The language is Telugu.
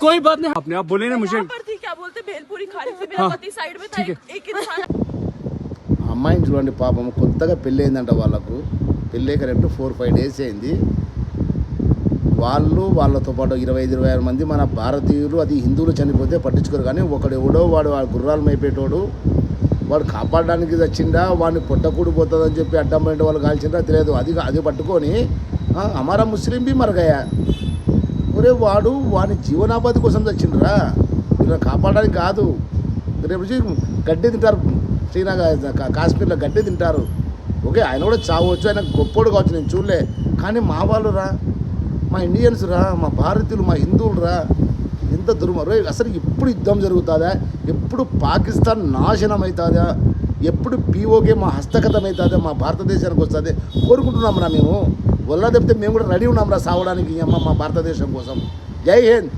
कोई बात नहीं, आपने आप बोले ना मुझे। पर थी क्या बोलते भेलपुरी खा रही थी, मेरा पति साइड में था, एक इंसान। అమ్మాయిని చూడండి పాపం, కొత్తగా పెళ్ళి అయిందంట వాళ్ళకు. పెళ్ళి కరెక్ట్ 4-5 డేస్ అయింది. వాళ్ళతో పాటు 25-26 మంది మన భారతీయులు, అది హిందువులు చనిపోతే పట్టించుకోరు. కానీ ఒకడెవడో వాడు గుర్రాలు మేపేటోడు, వాడు కాపాడడానికి వచ్చిండా, వాడిని పొట్టకూడిపోతుందని చెప్పి అడ్డం పడిన వాళ్ళు కాల్చిందా తెలియదు. అది పట్టుకొని హమారా ముస్లిం బి మరగయా. ఒరే వాడి జీవనోపాధి కోసం వచ్చిండ్రా, వీళ్ళని కాపాడడానికి కాదు. రేపు గడ్డి తింటారు, శ్రీనగర్ కాశ్మీర్లో గడ్డి తింటారు. ఓకే, ఆయన కూడా చావచ్చు, ఆయన గొప్పోడు కావచ్చు, నేను చూడలే. కానీ మా వాళ్ళు రా, మా ఇండియన్స్ రా, మా భారతీయులు, మా హిందువులు రా, ఎంత దుర్మార్గం. అసలు ఎప్పుడు యుద్ధం జరుగుతుందా, ఎప్పుడు పాకిస్తాన్ నాశనం అవుతుందా, ఎప్పుడు పీఓకే మా హస్తగతం అవుతుందా, మా భారతదేశానికి వస్తుంది కోరుకుంటున్నాం రా. మేము వల్ల చెప్తే మేము కూడా రెడీ ఉన్నాం రా సావడానికి మా భారతదేశం కోసం. జై హింద్.